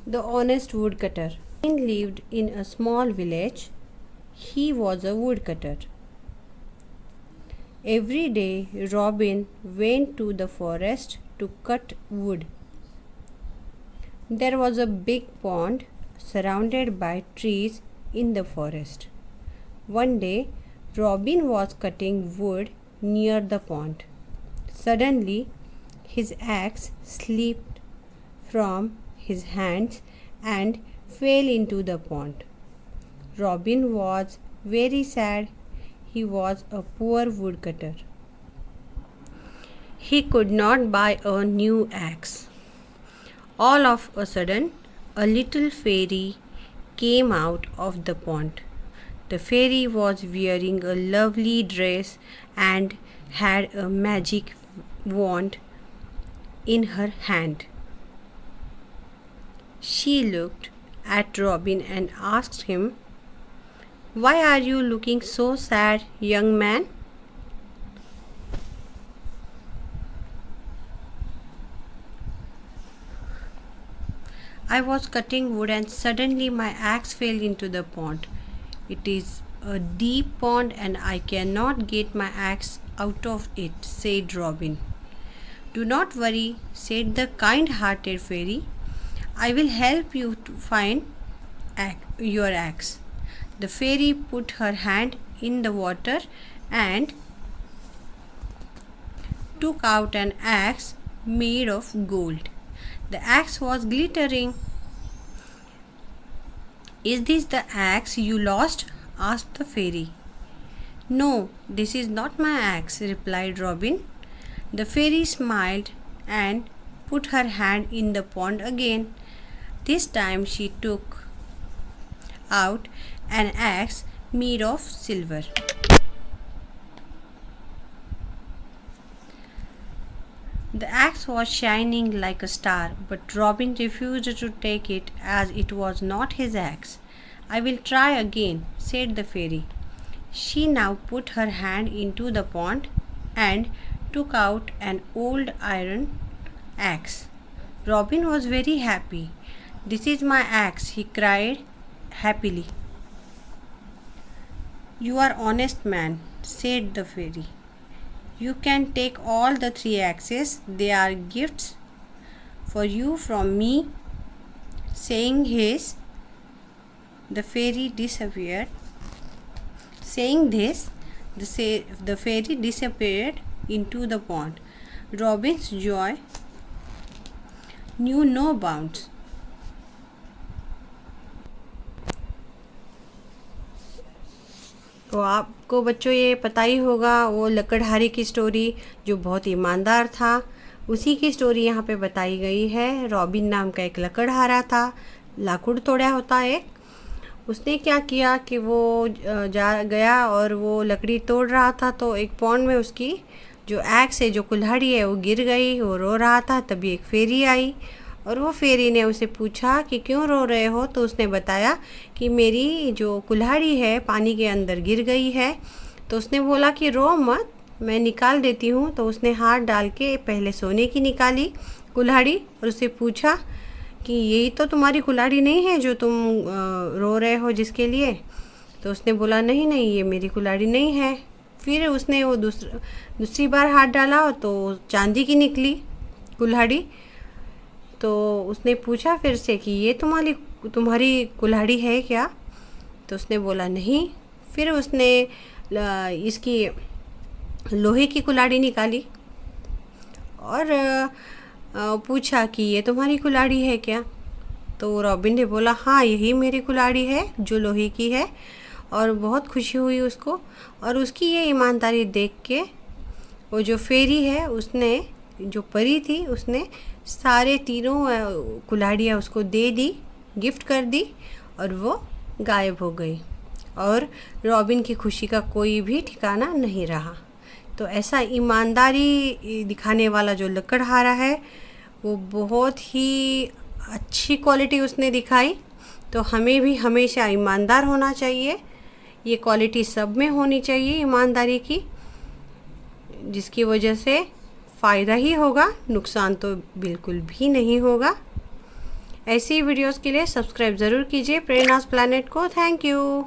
The honest woodcutter. He lived in a small village. He was a woodcutter. Every day, Robin went to the forest to cut wood. There was a big pond surrounded by trees in the forest. One day, Robin was cutting wood near the pond. Suddenly, his axe slipped from his hands and fell into the pond. Robin was very sad. He was a poor woodcutter. He could not buy a new axe. All of a sudden, a little fairy came out of the pond. The fairy was wearing a lovely dress and had a magic wand in her hand. She looked at Robin and asked him, "Why are you looking so sad, young man?" "I was cutting wood and suddenly my axe fell into the pond. It is a deep pond and I cannot get my axe out of it," said Robin. "Do not worry," said the kind-hearted fairy. "I will help you to find your axe." The fairy put her hand in the water and took out an axe made of gold. The axe was glittering. "Is this the axe you lost?" asked the fairy. "No, this is not my axe," replied Robin. The fairy smiled and put her hand in the pond again. This time she took out an axe made of silver. The axe was shining like a star, but Robin refused to take it as it was not his axe. "I will try again," said the fairy. She now put her hand into the pond and took out an old iron axe. Robin was very happy. "This is my axe," he cried happily. "You are honest man," said the fairy. "You can take all the 3 axes. They are gifts for you from me." Saying this, the fairy disappeared. The fairy disappeared into the pond. Robin's joy knew no bounds. तो आपको बच्चों ये पता ही होगा वो लकड़हारे की story, जो बहुत ईमानदार था, उसी की स्टोरी यहाँ पे बताई गई है। रॉबिन नाम का एक लकड़हारा था, लाकुड़ तोड़ा होता है। उसने क्या किया कि वो जा गया और वो लकड़ी तोड़ रहा था, तो एक पॉन्ड में उसकी जो एक्स है, जो कुल्हाड़ी है, वो गिर गई। वो रो रहा था, तभी एक फेरी आई और वो फेरी ने उसे पूछा कि क्यों रो रहे हो। तो उसने बताया कि मेरी जो कुल्हाड़ी है पानी के अंदर गिर गई है। तो उसने बोला कि रो मत, मैं निकाल देती हूँ। तो उसने हाथ डाल के पहले सोने की निकाली कुल्हाड़ी और उससे पूछा कि यही तो तुम्हारी कुल्हाड़ी नहीं है जो तुम रो रहे हो जिसके लिए। तो उसने बोला नहीं नहीं, ये मेरी कुल्हाड़ी नहीं है। फिर उसने वो दूसरी बार हाथ डाला तो चांदी की निकली कुल्हाड़ी। तो उसने पूछा फिर से कि ये तुम्हारी कुल्हाड़ी है क्या। तो उसने बोला नहीं। फिर उसने इसकी लोहे की कुल्हाड़ी निकाली और पूछा कि ये तुम्हारी कुल्हाड़ी है क्या। तो रॉबिन ने बोला हाँ, यही मेरी कुल्हाड़ी है जो लोहे की है। और बहुत खुशी हुई उसको। और उसकी ये ईमानदारी देख के वो जो फेरी है, उसने, जो परी थी, उसने सारे तीनों कुल्हाड़ियाँ उसको दे दी, गिफ्ट कर दी और वो गायब हो गई। और रॉबिन की खुशी का कोई भी ठिकाना नहीं रहा। तो ऐसा ईमानदारी दिखाने वाला जो लकड़हारा है, वो बहुत ही अच्छी क्वालिटी उसने दिखाई। तो हमें भी हमेशा ईमानदार होना चाहिए। ये क्वालिटी सब में होनी चाहिए ईमानदारी की, जिसकी वजह से फ़ायदा ही होगा, नुकसान तो बिल्कुल भी नहीं होगा। ऐसी वीडियोस के लिए सब्सक्राइब ज़रूर कीजिए प्रेरणास प्लैनेट को। Thank you.